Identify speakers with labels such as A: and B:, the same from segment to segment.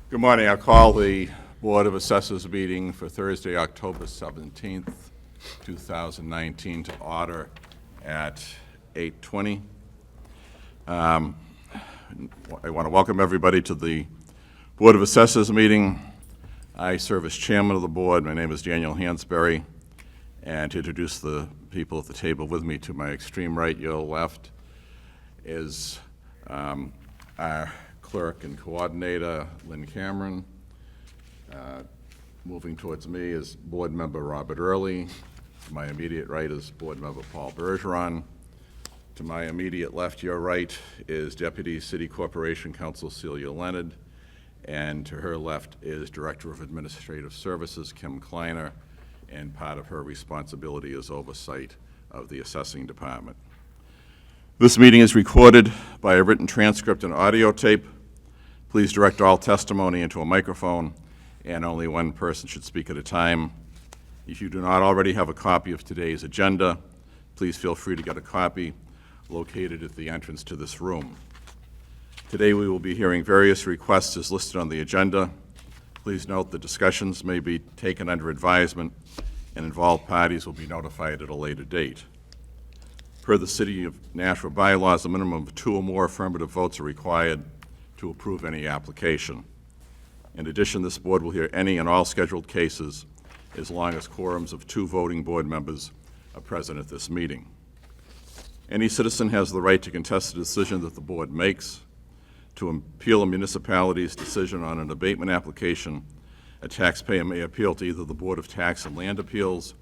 A: Good morning. I'll call the Board of Assessors meeting for Thursday, October 17th, 2019 to order at 8:20. I want to welcome everybody to the Board of Assessors meeting. I serve as chairman of the board. My name is Daniel Hansberry. And to introduce the people at the table with me, to my extreme right, your left, is our clerk and coordinator, Lynn Cameron. Moving towards me is board member Robert Early. To my immediate right is board member Paul Bergeron. To my immediate left, your right, is Deputy City Corporation Counsel Celia Leonard. And to her left is Director of Administrative Services, Kim Kleiner, and part of her responsibility is oversight of the assessing department. This meeting is recorded by a written transcript and audio tape. Please direct all testimony into a microphone, and only one person should speak at a time. If you do not already have a copy of today's agenda, please feel free to get a copy located at the entrance to this room. Today we will be hearing various requests as listed on the agenda. Please note the discussions may be taken under advisement, and involved parties will be notified at a later date. Per the City of Nashua bylaws, a minimum of 2 or more affirmative votes are required to approve any application. In addition, this board will hear any and all scheduled cases as long as quorums of 2 voting board members are present at this meeting. Any citizen has the right to contest the decision that the board makes. To appeal a municipality's decision on an abatement application, a taxpayer may appeal to either the Board of Tax and Land Appeals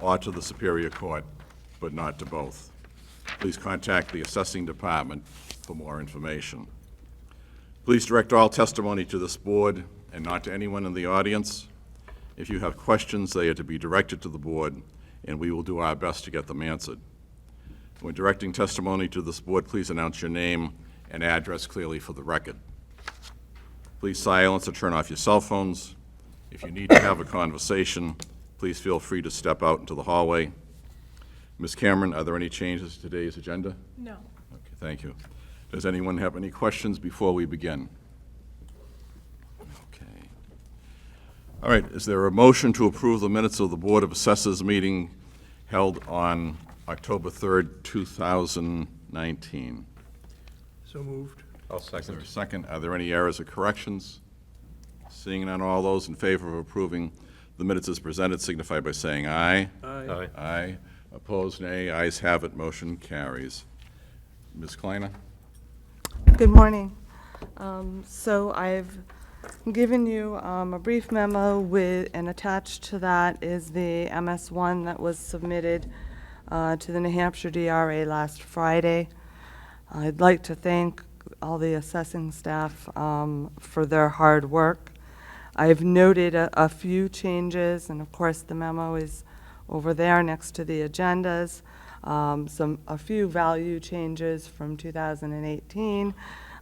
A: or to the Superior Court, but not to both. Please contact the assessing department for more information. Please direct all testimony to this board and not to anyone in the audience. If you have questions, they are to be directed to the board, and we will do our best to get them answered. When directing testimony to this board, please announce your name and address clearly for the record. Please silence or turn off your cell phones. If you need to have a conversation, please feel free to step out into the hallway. Ms. Cameron, are there any changes to today's agenda?
B: No.
A: Okay, thank you. Does anyone have any questions before we begin? Okay. All right, is there a motion to approve the minutes of the Board of Assessors meeting held on October 3rd, 2019?
C: So moved.
D: I'll
A: Is there
D: second.
A: a second? Are there any errors or corrections? Seeing none, all those in favor of approving the minutes as presented signify by saying aye.
C: Aye.
A: Aye. Opposed, nay. Ayes have it. Motion carries. Ms. Kleiner?
B: Good morning. So I've given you a brief memo with, and attached to that is the MS1 that was submitted to the New Hampshire DRA last Friday. I'd like to thank all the assessing staff for their hard work. I've noted a few changes, and of course the memo is over there next to the agendas. A few value changes from 2018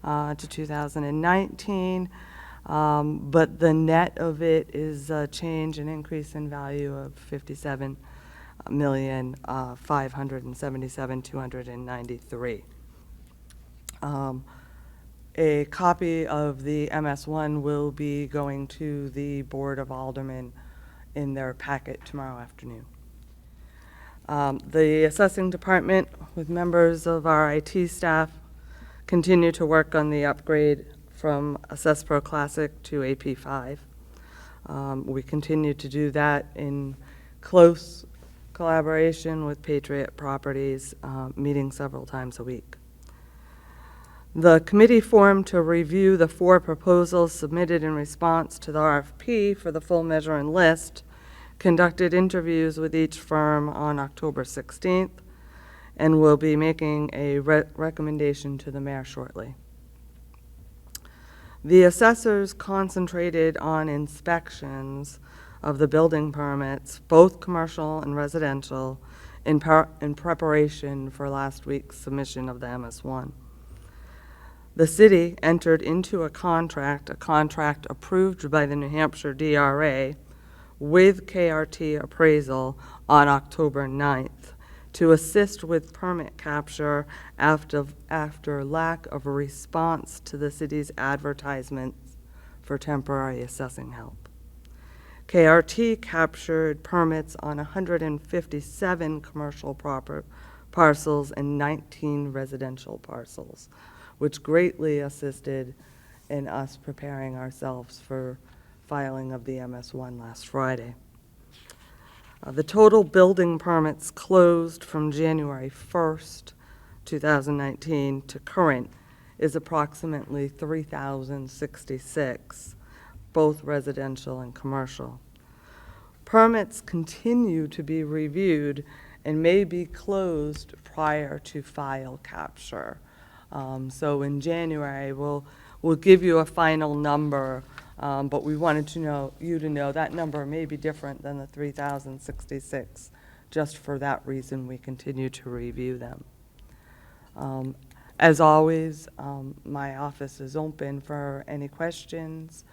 B: to 2019, but the net of it is a change, an increase in value of $57,577,293. A copy of the MS1 will be going to the Board of Aldermen in their packet tomorrow afternoon. The assessing department, with members of our IT staff, continue to work on the upgrade from Assess Pro Classic to AP5. We continue to do that in close collaboration with Patriot Properties, meeting several times a week. The committee formed to review the 4 proposals submitted in response to the RFP for the full measure and list conducted interviews with each firm on October 16th and will be making a recommendation to the mayor shortly. The assessors concentrated on inspections of the building permits, both commercial and residential, in preparation for last week's submission of the MS1. The city entered into a contract approved by the New Hampshire DRA with KRT Appraisal on October 9th to assist with permit capture after lack of a response to the city's advertisements for temporary assessing help. KRT captured permits on 157 commercial parcels and 19 residential parcels, which greatly assisted in us preparing ourselves for filing of the MS1 last Friday. The total building permits closed from January 1st, 2019 to current is approximately 3,066, both residential and commercial. Permits continue to be reviewed and may be closed prior to file capture. So in January, we'll give you a final number, but we wanted you to know that number may be different than the 3,066. Just for that reason, we continue to review them. As always, my office is open for any questions,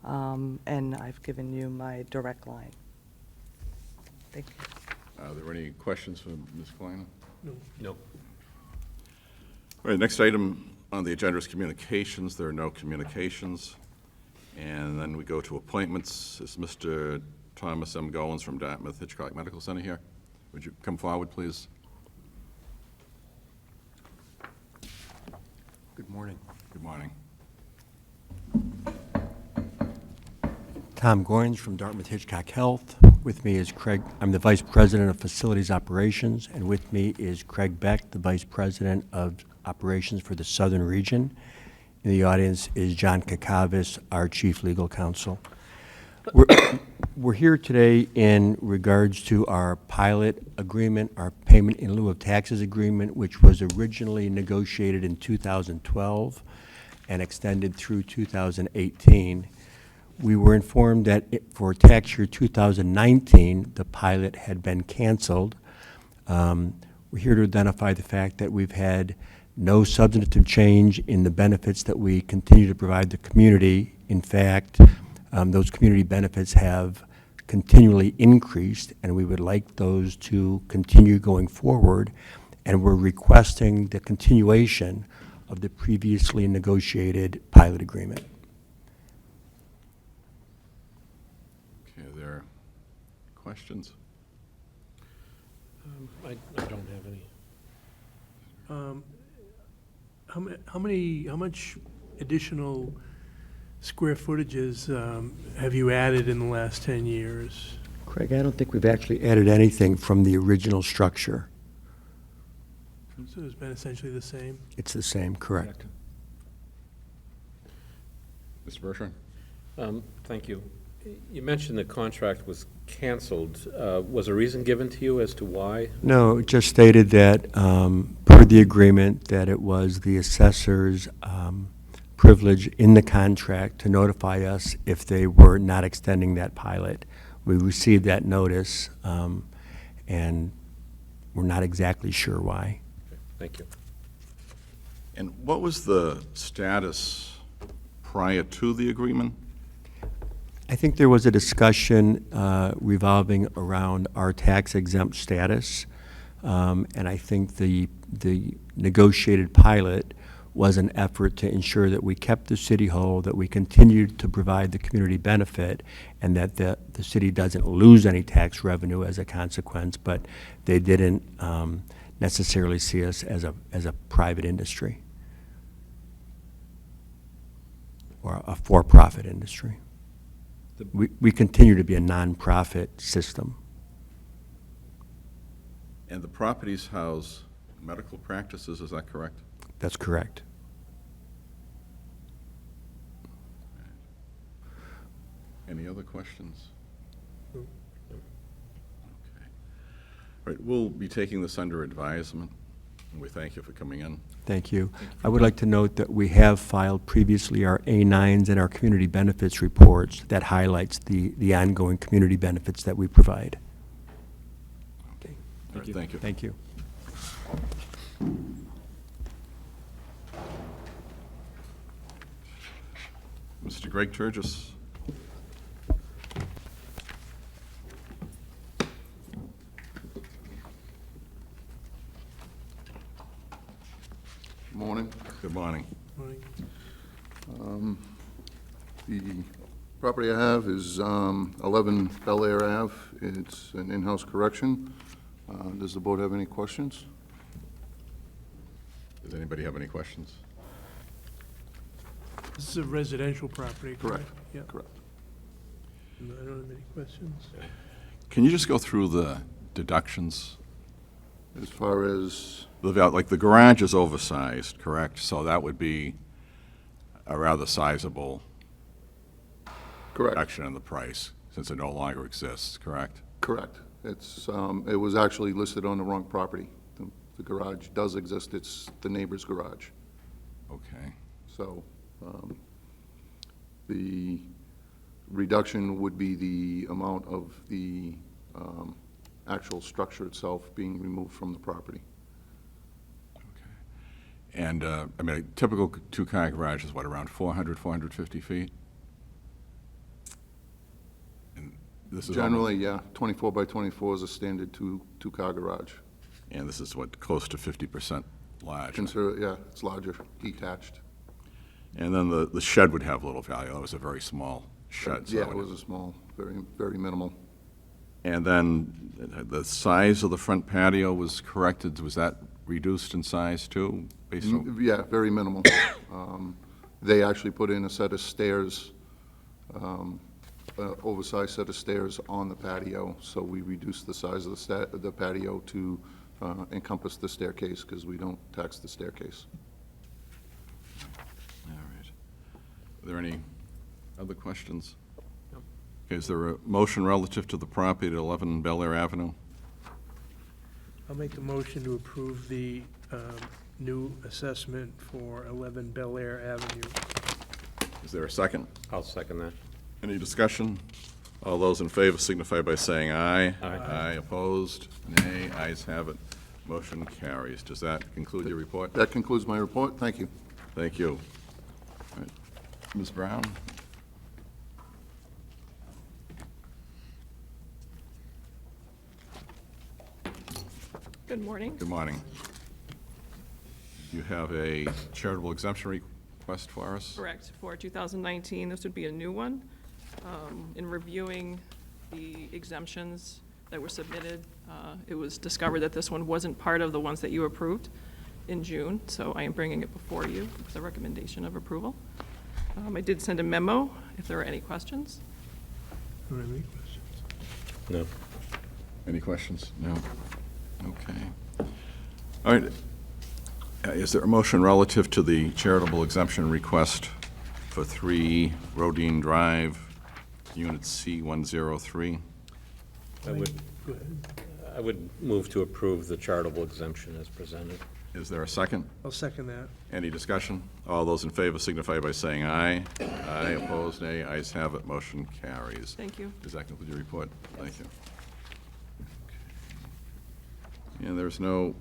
B: and I've given you my direct line. Thank you.
A: Are there any questions for Ms. Kleiner?
C: No.
A: All right, next item on the agenda is communications. There are no communications. And then we go to appointments. Is Mr. Thomas M. Goins from Dartmouth Hitchcock Medical Center here? Would you come forward, please?
D: Good morning.
A: Good morning.
D: Tom Goins from Dartmouth Hitchcock Health. With me is Craig, I'm the Vice President of Facilities Operations, and with me is Craig Beck, the Vice President of Operations for the Southern Region. In the audience is John Kakavis, our Chief Legal Counsel. We're here today in regards to our pilot agreement, our payment in lieu of taxes agreement, which was originally negotiated in 2012 and extended through 2018. We were informed that for tax year 2019, the pilot had been canceled. We're here to identify the fact that we've had no substantive change in the benefits that we continue to provide the community. In fact, those community benefits have continually increased, and we would like those to continue going forward. And we're requesting the continuation of the previously negotiated pilot agreement.
A: Okay, are there questions?
C: I don't have any. How much additional square footages have you added in the last 10 years?
D: Craig, I don't think we've actually added anything from the original structure.
C: So it's been essentially the same?
D: It's the same, correct.
A: Mr. Bertrand?
E: Thank you. You mentioned the contract was canceled. Was a reason given to you as to why?
D: No, it just stated that, per the agreement, that it was the assessor's privilege in the contract to notify us if they were not extending that pilot. We received that notice, and we're not exactly sure why.
E: Okay, thank you.
A: And what was the status prior to the agreement?
D: I think there was a discussion revolving around our tax-exempt status, and I think the negotiated pilot was an effort to ensure that we kept the city whole, that we continued to provide the community benefit, and that the city doesn't lose any tax revenue as a consequence, but they didn't necessarily see us as a private industry or a for-profit industry. We continue to be a nonprofit system.
A: And the properties house medical practices, is that correct?
D: That's correct.
A: Any other questions?
C: No.
A: Okay. All right, we'll be taking this under advisement, and we thank you for coming in.
D: Thank you. I would like to note that we have filed previously our A9s and our community benefits reports that highlights the ongoing community benefits that we provide.
A: Okay. All right, thank you.
D: Thank you.
A: Mr. Greg Turgis.
F: Morning.
A: Good morning.
F: The property I have is 11 Bel Air Ave. It's an in-house correction. Does the board have any questions?
A: Does anybody have any questions?
C: This is a residential property, correct?
F: Correct.
C: Yeah.
F: Correct.
C: No, I don't have any questions.
A: Can you just go through the deductions?
F: As far as,
A: Like the garage is oversized, correct? So that would be a rather sizable
F: correct,
A: reduction in the price, since it no longer exists, correct?
F: correct. It's, it was actually listed on the wrong property. The garage does exist. It's the neighbor's garage.
A: Okay.
F: So the reduction would be the amount of the actual structure itself being removed from the property.
A: And, I mean, a typical two-car garage is what, around 400, 450 feet? And this is
F: Generally, yeah, 24 by 24 is a standard two-car garage.
A: And this is what, close to 50% large?
F: Consider, yeah, it's larger, detached.
A: And then the shed would have little value. That was a very small shed. so
F: Yeah,
A: that
F: it
A: would-
F: was a small, very, very minimal.
A: And then the size of the front patio was corrected. Was that reduced in size too? Based on,
F: Yeah, very minimal. They actually put in a set of stairs, oversized set of stairs on the patio, so we reduced the size of the patio to encompass the staircase, because we don't tax the staircase.
A: all right. Are there any other questions? Okay, is there a motion relative to the property at 11 Bel Air Avenue?
C: I'll make the motion to approve the new assessment for 11 Bel Air Avenue.
A: Is there a second?
E: I'll second that.
A: Any discussion? All those in favor signify by saying aye.
E: Aye.
A: Aye, opposed? Nay, ayes have it. Motion carries. Does that conclude your report?
F: That concludes my report. Thank you.
A: Thank you. All right. Ms. Brown?
G: Good morning.
A: Good morning. You have a charitable exemption request for us?
G: Correct. For 2019, this would be a new one. In reviewing the exemptions that were submitted, it was discovered that this one wasn't part of the ones that you approved in June, so I am bringing it before you with a recommendation of approval. I did send a memo if there are any questions.
C: Don't have any questions.
E: No.
A: Any questions? No? Okay. All right. Is there a motion relative to the charitable exemption request for 3 Rodine Drive, Unit C103?
E: I would,
C: Go ahead.
E: I would move to approve the charitable exemption as presented.
A: Is there a second?
C: I'll second that.
A: Any discussion? All those in favor signify by saying aye. Aye, opposed, nay. Ayes have it. Motion carries.
G: Thank you.
A: Does that conclude your report? Thank you. And there's no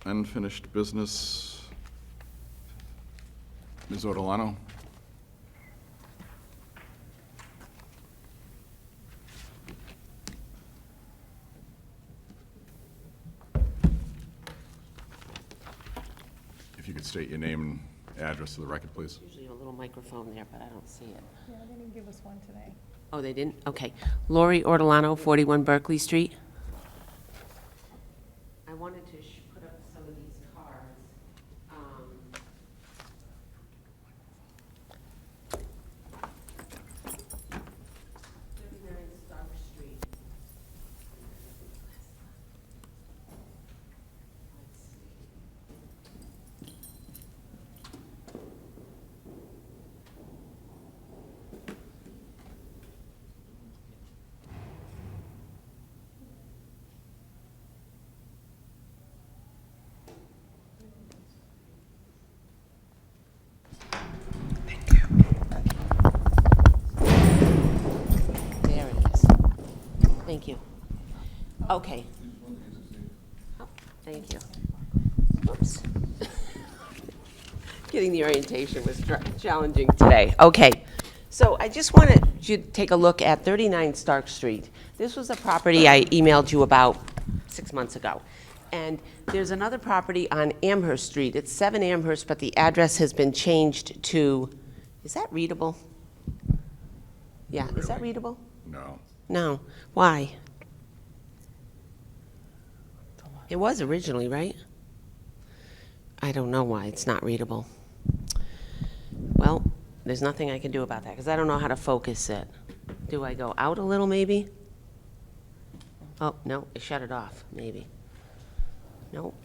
A: unfinished business. Ms. Ortolano? If you could state your name and address to the record, please.
H: Usually a little microphone there, but I don't see it.
I: Yeah, they didn't give us one today.
H: Oh, they didn't? Okay. Lori Ortolano, 41 Berkeley Street. I wanted to put up some of these cards. 39 Stark Street. Let's see. There it is. Thank you. Okay. Oh, thank you. Oops. Getting the orientation was challenging today. Okay. So I just wanted you to take a look at 39 Stark Street. This was a property I emailed you about 6 months ago. And there's another property on Amherst Street. It's 7 Amherst, but the address has been changed to, is that readable? Yeah, is that readable?
A: No.
H: No. Why? It was originally, right? I don't know why it's not readable. Well, there's nothing I can do about that, because I don't know how to focus it. Do I go out a little, maybe? Oh, no, it shut it off, maybe. Nope.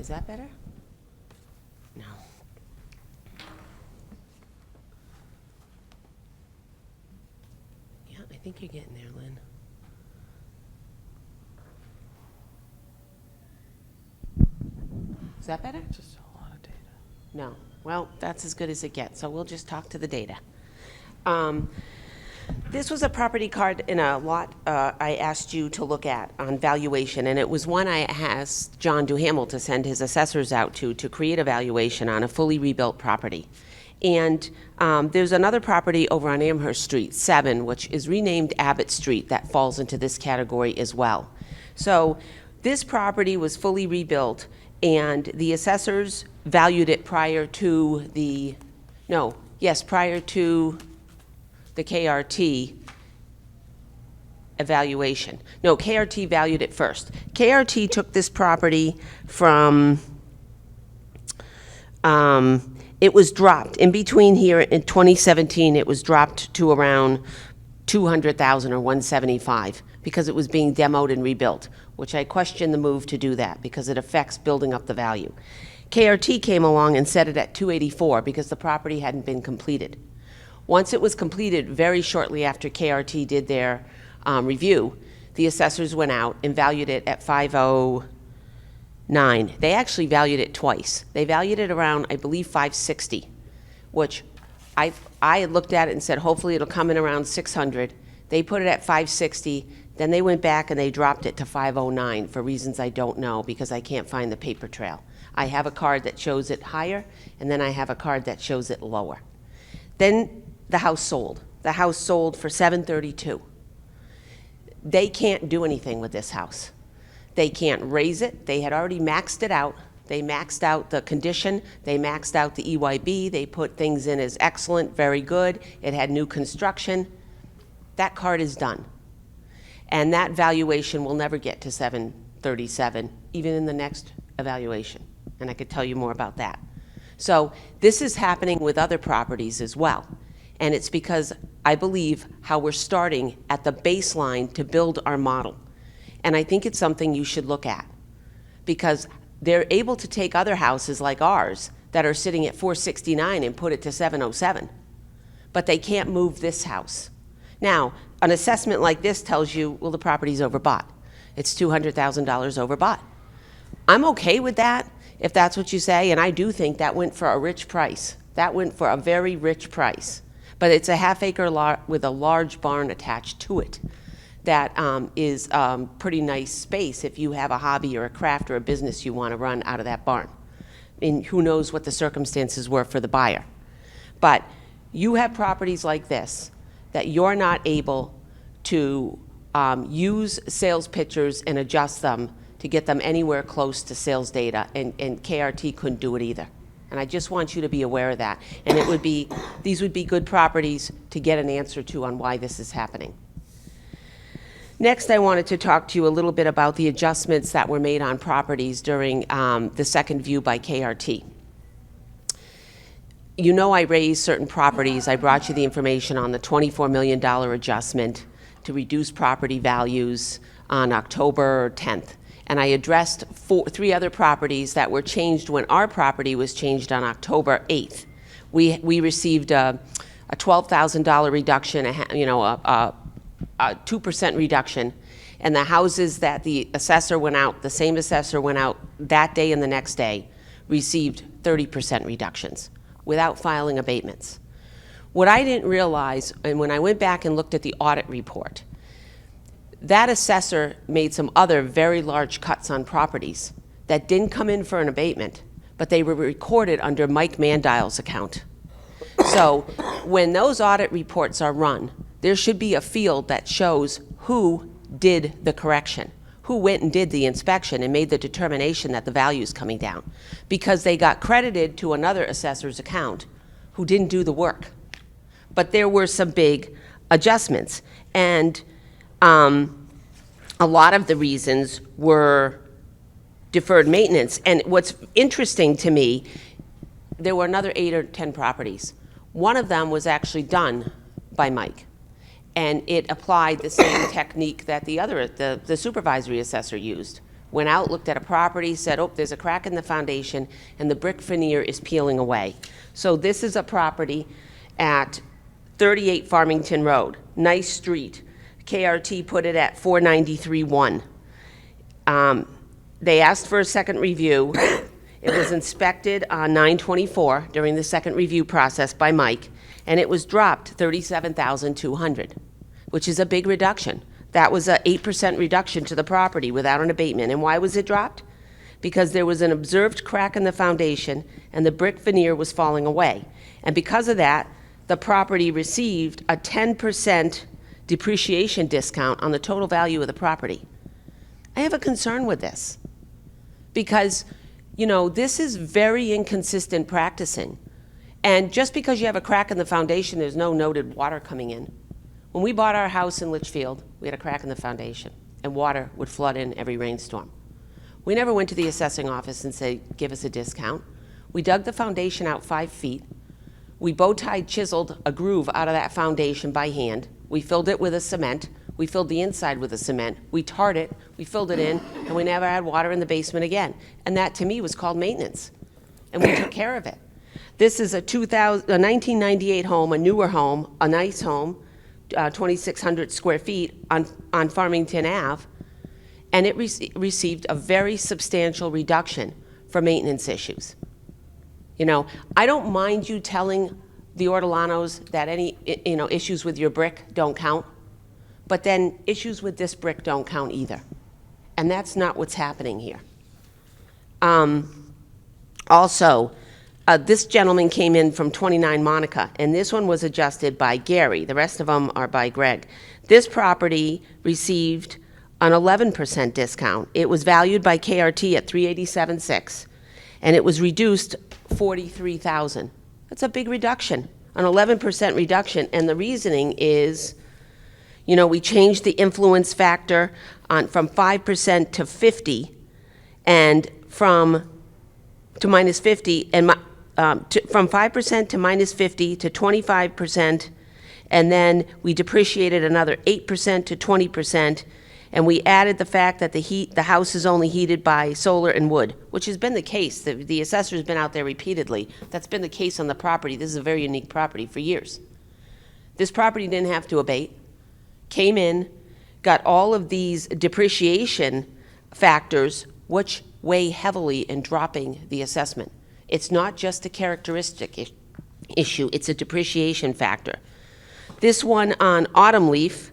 H: Is that better? No. Yeah, I think you're getting there, Lynn. Is that better?
B: Just a lot of data.
H: No. Well, that's as good as it gets, so we'll just talk to the data. This was a property card in a lot I asked you to look at on valuation, and it was one I asked John Duhamel to send his assessors out to create a valuation on a fully rebuilt property. And there's another property over on Amherst Street, 7, which is renamed Abbott Street, that falls into this category as well. So this property was fully rebuilt, and the assessors valued it prior to the KRT evaluation. No, KRT valued it first. KRT took this property from, it was dropped. In between here in 2017, it was dropped to around 200,000 or 175 because it was being demoed and rebuilt, which I question the move to do that because it affects building up the value. KRT came along and set it at 284 because the property hadn't been completed. Once it was completed, very shortly after KRT did their review, the assessors went out and valued it at 509. They actually valued it twice. They valued it around, I believe, 560, which I had looked at it and said, hopefully it'll come in around 600. They put it at 560. Then they went back and they dropped it to 509 for reasons I don't know because I can't find the paper trail. I have a card that shows it higher, and then I have a card that shows it lower. Then the house sold. The house sold for $732. They can't do anything with this house. They can't raise it. They had already maxed it out. They maxed out the condition. They maxed out the EYB. They put things in as excellent, very good. It had new construction. That card is done. And that valuation will never get to 737, even in the next evaluation. And I could tell you more about that. So this is happening with other properties as well. And it's because I believe how we're starting at the baseline to build our model. And I think it's something you should look at because they're able to take other houses like ours that are sitting at 469 and put it to 707. But they can't move this house. Now, an assessment like this tells you, well, the property's overbought. It's $200,000 overbought. I'm okay with that if that's what you say, and I do think that went for a rich price. That went for a very rich price. But it's a half-acre lot with a large barn attached to it that is pretty nice space if you have a hobby or a craft or a business you want to run out of that barn. And who knows what the circumstances were for the buyer. But you have properties like this that you're not able to use sales pictures and adjust them to get them anywhere close to sales data, and KRT couldn't do it either. And I just want you to be aware of that. And these would be good properties to get an answer to on why this is happening. Next, I wanted to talk to you a little bit about the adjustments that were made on properties during the second view by KRT. You know I raised certain properties. I brought you the information on the $24 million adjustment to reduce property values on October 10th. And I addressed 3 other properties that were changed when our property was changed on October 8th. We received a $12,000 reduction, a 2% reduction, and the houses that the assessor went out, the same assessor went out that day and the next day, received 30% reductions without filing abatements. What I didn't realize, and when I went back and looked at the audit report, that assessor made some other very large cuts on properties that didn't come in for an abatement, but they were recorded under Mike Mandile's account. So when those audit reports are run, there should be a field that shows who did the correction? Who went and did the inspection and made the determination that the value is coming down? Because they got credited to another assessor's account who didn't do the work. But there were some big adjustments. And a lot of the reasons were deferred maintenance. And what's interesting to me, there were another 8 or 10 properties. One of them was actually done by Mike. And it applied the same technique that the supervisory assessor used. Went out, looked at a property, said, oh, there's a crack in the foundation, and the brick veneer is peeling away. So this is a property at 38 Farmington Road, nice street. KRT put it at 493-1. They asked for a second review. It was inspected on 9/24 during the second review process by Mike, and it was dropped $37,200, which is a big reduction. That was an 8% reduction to the property without an abatement. And why was it dropped? Because there was an observed crack in the foundation and the brick veneer was falling away. And because of that, the property received a 10% depreciation discount on the total value of the property. I have a concern with this because, you know, this is very inconsistent practicing. And just because you have a crack in the foundation, there's no noted water coming in. When we bought our house in Litchfield, we had a crack in the foundation, and water would flood in every rainstorm. We never went to the assessing office and said, give us a discount. We dug the foundation out 5 feet. We bow-tied, chiseled a groove out of that foundation by hand. We filled it with a cement. We filled the inside with a cement. We tarred it, we filled it in, and we never had water in the basement again. And that, to me, was called maintenance. And we took care of it. This is a 1998 home, a newer home, a nice home, 2,600 square feet on Farmington Ave, and it received a very substantial reduction for maintenance issues. You know, I don't mind you telling the Ortolanos that any, you know, issues with your brick don't count, but then issues with this brick don't count either. And that's not what's happening here. Also, this gentleman came in from 29 Monica, and this one was adjusted by Gary. The rest of them are by Greg. This property received an 11% discount. It was valued by KRT at $387,600, and it was reduced $43,000. That's a big reduction, an 11% reduction, and the reasoning is, you know, we changed the influence factor from 5% to 50, and to minus 50, and from 5% to minus 50 to 25%, and then we depreciated another 8% to 20%, and we added the fact that the house is only heated by solar and wood, which has been the case. The assessor's been out there repeatedly. That's been the case on the property. This is a very unique property for years. This property didn't have to abate, came in, got all of these depreciation factors, which weigh heavily in dropping the assessment. It's not just a characteristic issue, it's a depreciation factor. This one on Autumn Leaf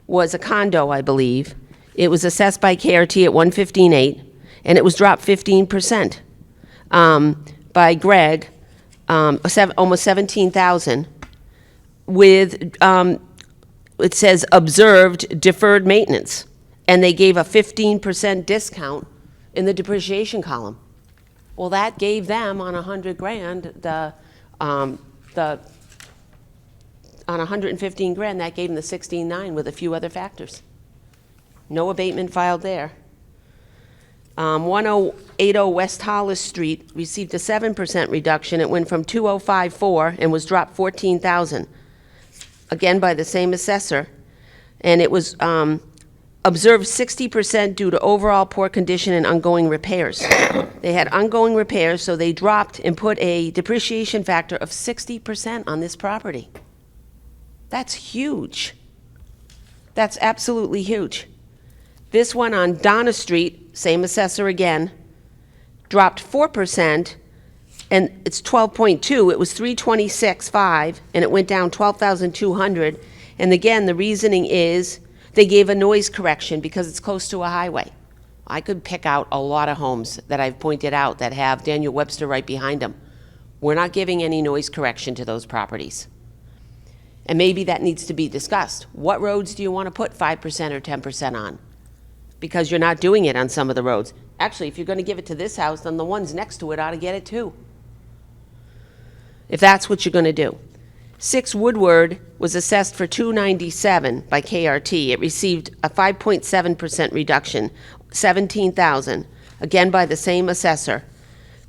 H: was a condo, I believe. It was assessed by KRT at $115,800, and it was dropped 15% by Greg, almost $17,000, with, it says observed deferred maintenance, and they gave a 15% discount in the depreciation column. Well, that gave them on $100,000 on $115,000, that gave them the $16,900 with a few other factors. No abatement filed there. 1080 West Hollis Street received a 7% reduction. It went from 2054 and was dropped $14,000. Again, by the same assessor, and it was observed 60% due to overall poor condition and ongoing repairs. They had ongoing repairs, so they dropped and put a depreciation factor of 60% on this property. That's huge. That's absolutely huge. This one on Donna Street, same assessor again, dropped 4%, and it's 12.2. It was 326.5, and it went down 12,200. And again, the reasoning is they gave a noise correction because it's close to a highway. I could pick out a lot of homes that I've pointed out that have Daniel Webster right behind them. We're not giving any noise correction to those properties. And maybe that needs to be discussed. What roads do you want to put 5% or 10% on? Because you're not doing it on some of the roads. Actually, if you're going to give it to this house, then the ones next to it ought to get it too. If that's what you're going to do. 6 Woodward was assessed for $297 by KRT. It received a 5.7% reduction, $17,000, again by the same assessor,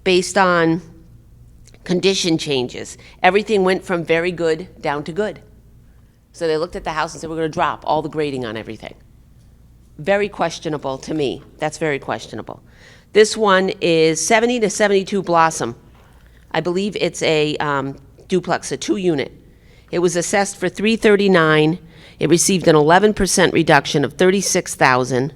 H: based on condition changes. Everything went from very good down to good. So they looked at the house and said, we're going to drop all the grading on everything. Very questionable to me. That's very questionable. This one is 70 to 72 Blossom. I believe it's a duplex, a 2-unit. It was assessed for $339. It received an 11% reduction of $36,000.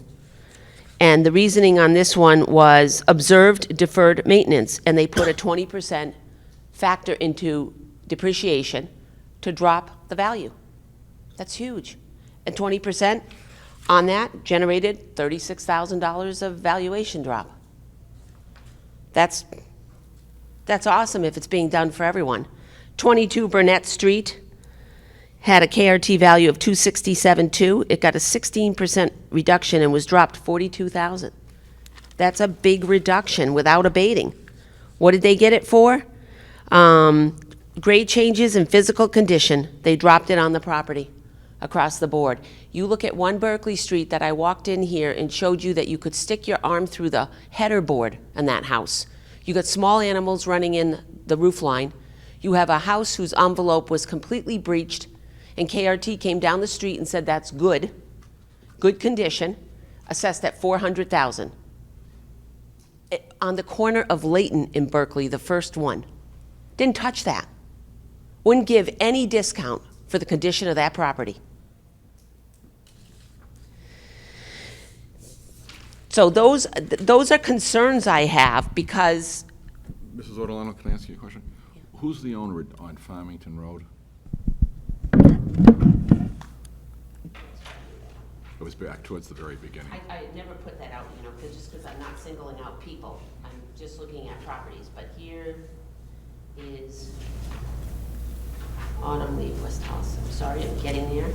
H: And the reasoning on this one was observed deferred maintenance, and they put a 20% factor into depreciation to drop the value. That's huge. And 20% on that generated $36,000 of valuation drop. That's awesome if it's being done for everyone. 22 Burnett Street had a KRT value of $267.2. It got a 16% reduction and was dropped $42,000. That's a big reduction without abating. What did they get it for? Grade changes in physical condition. They dropped it on the property across the board. You look at 1 Berkeley Street that I walked in here and showed you that you could stick your arm through the header board in that house. You got small animals running in the roof line. You have a house whose envelope was completely breached, and KRT came down the street and said that's good condition, assessed at $400,000. On the corner of Layton in Berkeley, the first one. Didn't touch that. Wouldn't give any discount for the condition of that property. So those are concerns I have because.
A: Mrs. Ortolano, can I ask you a question? Who's the owner on Farmington Road? It was back towards the very beginning.
H: I never put that out, just because I'm not singling out people. I'm just looking at properties. But here is Autumn Leaf West House. I'm sorry, I'm getting there.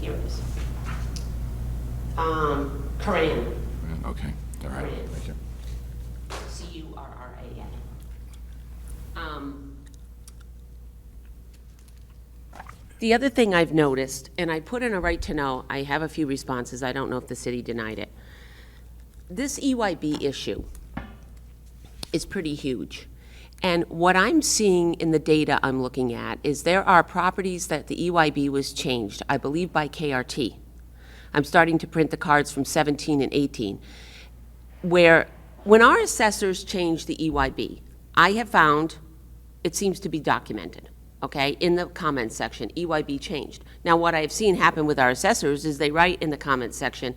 H: Here it is. Coran.
A: Okay, all right,
H: Coran.
A: thank you.
H: Curran. The other thing I've noticed, and I put in a right to know, I have a few responses, I don't know if the city denied it. This EYB issue is pretty huge. And what I'm seeing in the data I'm looking at is there are properties that the EYB was changed, I believe by KRT. I'm starting to print the cards from 17 and 18, where when our assessors change the EYB, I have found it seems to be documented. Okay, in the comments section, EYB changed. Now, what I've seen happen with our assessors is they write in the comments section,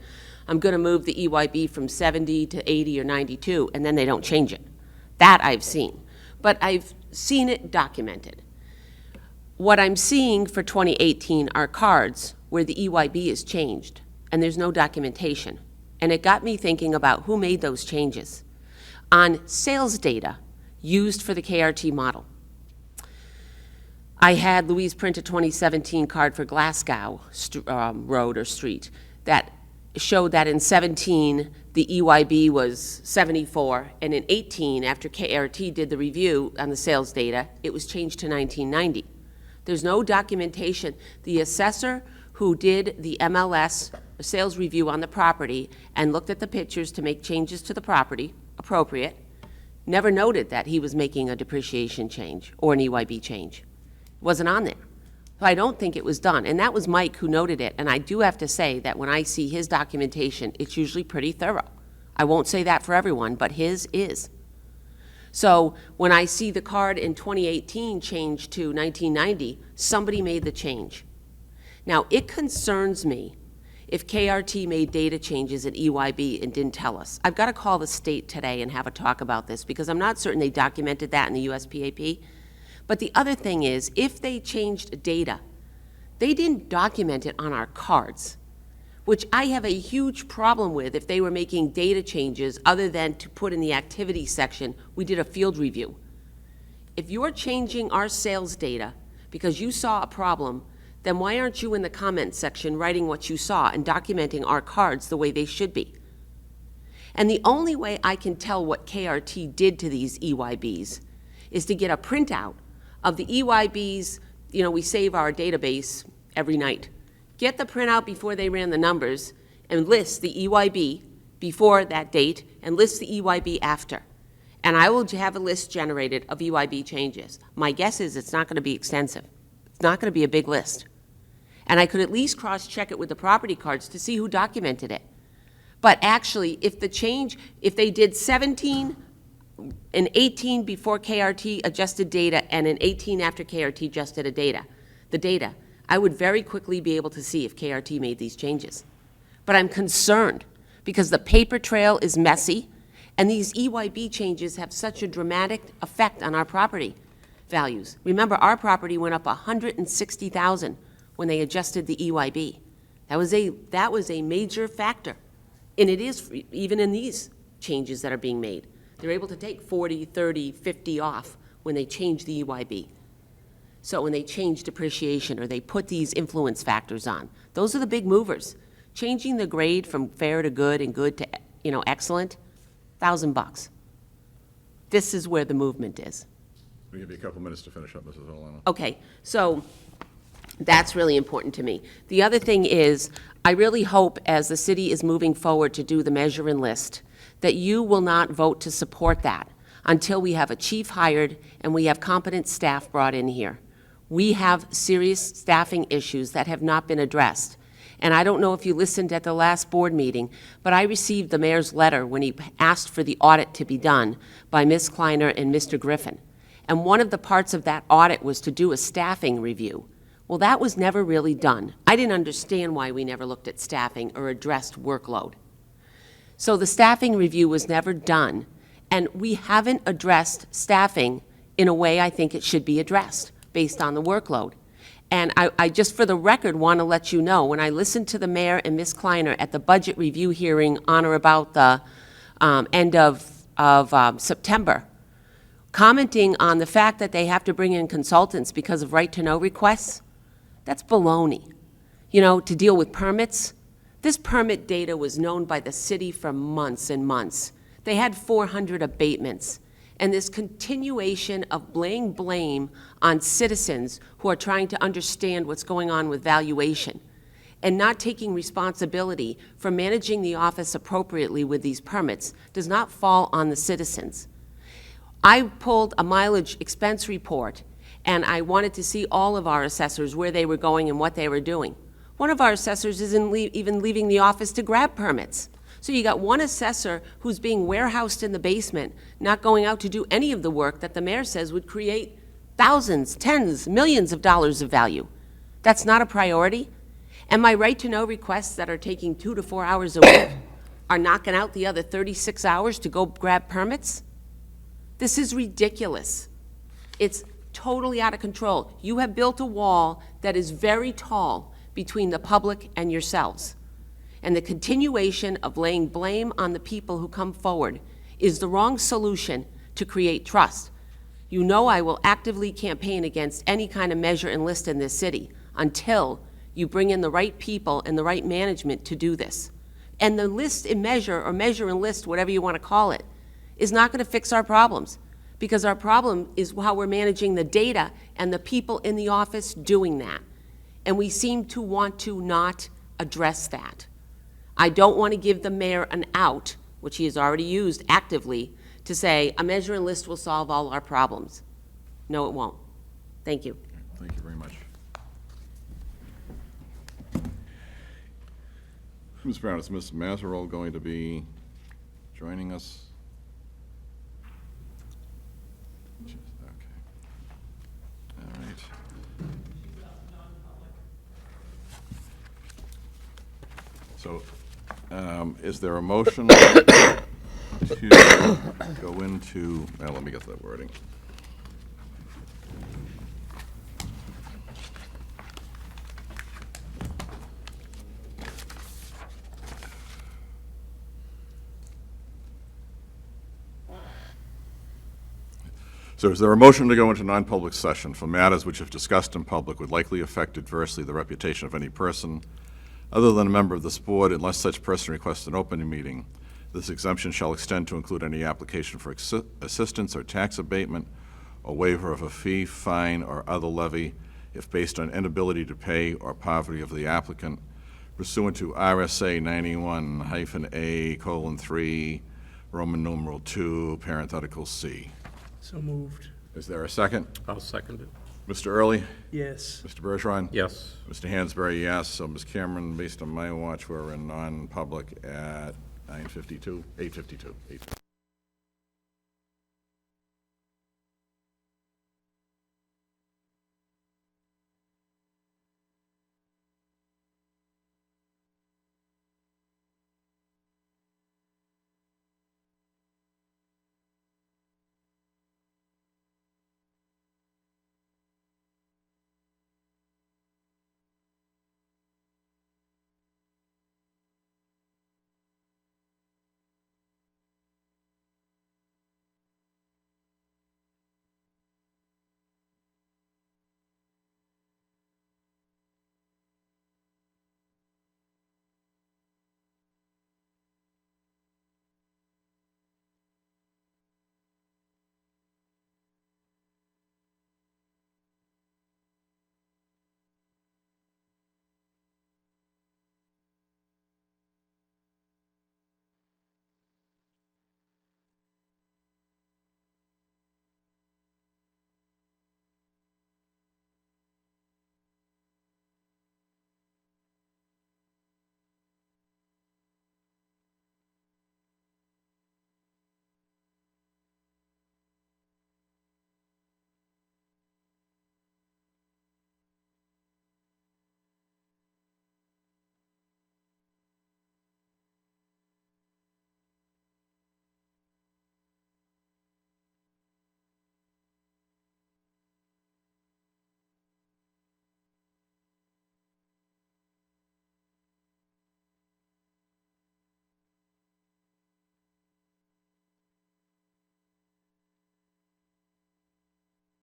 H: I'm going to move the EYB from 70 to 80 or 92, and then they don't change it. That I've seen. But I've seen it documented. What I'm seeing for 2018 are cards where the EYB is changed, and there's no documentation. And it got me thinking about who made those changes. On sales data used for the KRT model, I had Louise print a 2017 card for Glasgow Road or Street that showed that in 17, the EYB was 74, and in 18, after KRT did the review on the sales data, it was changed to 1990. There's no documentation. The assessor who did the MLS sales review on the property and looked at the pictures to make changes to the property, appropriate, never noted that he was making a depreciation change or an EYB change. Wasn't on there. So I don't think it was done. And that was Mike who noted it. And I do have to say that when I see his documentation, it's usually pretty thorough. I won't say that for everyone, but his is. So when I see the card in 2018 change to 1990, somebody made the change. Now, it concerns me if KRT made data changes at EYB and didn't tell us. I've got to call the state today and have a talk about this because I'm not certain they documented that in the USPAP. But the other thing is, if they changed data, they didn't document it on our cards, which I have a huge problem with if they were making data changes other than to put in the activity section, we did a field review. If you're changing our sales data because you saw a problem, then why aren't you in the comments section writing what you saw and documenting our cards the way they should be? And the only way I can tell what KRT did to these EYBs is to get a printout of the EYBs. You know, we save our database every night. Get the printout before they ran the numbers and list the EYB before that date and list the EYB after. And I will have a list generated of EYB changes. My guess is it's not going to be extensive. It's not going to be a big list. And I could at least cross-check it with the property cards to see who documented it. But actually, if they did 17 and 18 before KRT adjusted data and an 18 after KRT adjusted the data, I would very quickly be able to see if KRT made these changes. But I'm concerned because the paper trail is messy, and these EYB changes have such a dramatic effect on our property values. Remember, our property went up $160,000 when they adjusted the EYB. That was a major factor, and it is even in these changes that are being made. They're able to take 40, 30, 50 off when they change the EYB. So when they change depreciation or they put these influence factors on, those are the big movers. Changing the grade from fair to good and good to, excellent, $1,000. This is where the movement is.
A: We'll give you a couple minutes to finish up, Mrs. Olano.
H: Okay, so that's really important to me. The other thing is, I really hope as the city is moving forward to do the measure and list, that you will not vote to support that until we have a chief hired and we have competent staff brought in here. We have serious staffing issues that have not been addressed. And I don't know if you listened at the last board meeting, but I received the mayor's letter when he asked for the audit to be done by Ms. Kleiner and Mr. Griffin. And one of the parts of that audit was to do a staffing review. Well, that was never really done. I didn't understand why we never looked at staffing or addressed workload. So the staffing review was never done, and we haven't addressed staffing in a way I think it should be addressed based on the workload. And I just, for the record, want to let you know, when I listened to the mayor and Ms. Kleiner at the budget review hearing on or about the end of September, commenting on the fact that they have to bring in consultants because of right-to-know requests, that's baloney. To deal with permits, this permit data was known by the city for months and months. They had 400 abatements. And this continuation of laying blame on citizens who are trying to understand what's going on with valuation and not taking responsibility for managing the office appropriately with these permits does not fall on the citizens. I pulled a mileage expense report, and I wanted to see all of our assessors, where they were going and what they were doing. One of our assessors isn't even leaving the office to grab permits. So you got one assessor who's being warehoused in the basement, not going out to do any of the work that the mayor says would create thousands, tens, millions of dollars of value. That's not a priority. And my right-to-know requests that are taking 2 to 4 hours a week are knocking out the other 36 hours to go grab permits? This is ridiculous. It's totally out of control. You have built a wall that is very tall between the public and yourselves. And the continuation of laying blame on the people who come forward is the wrong solution to create trust. You know I will actively campaign against any kind of measure and list in this city until you bring in the right people and the right management to do this. And the list and measure, or measure and list, whatever you want to call it, is not going to fix our problems, because our problem is how we're managing the data and the people in the office doing that. And we seem to want to not address that. I don't want to give the mayor an out, which he has already used actively, to say a measure and list will solve all our problems. No, it won't. Thank you.
A: Thank you very much. Ms. Brown, is Ms. Mazzarol going to be joining us? Okay. All right. So, is there a motion to go into, now let me get that wording. So is there a motion to go into non-public session for matters which, if discussed in public, would likely affect adversely the reputation of any person other than a member of this board, unless such person requests an open meeting? This exemption shall extend to include any application for assistance or tax abatement or waiver of a fee, fine, or other levy if based on inability to pay or poverty of the applicant pursuant to RSA 91-A:3, Roman numeral 2, parenthetical C.
C: So moved.
A: Is there a second?
E: I'll second it.
A: Mr. Early?
C: Yes.
A: Mr. Bergeron?
E: Yes.
A: Mr. Hansberry, yes. So, Ms. Cameron, based on my watch, we're in non-public at 8:52.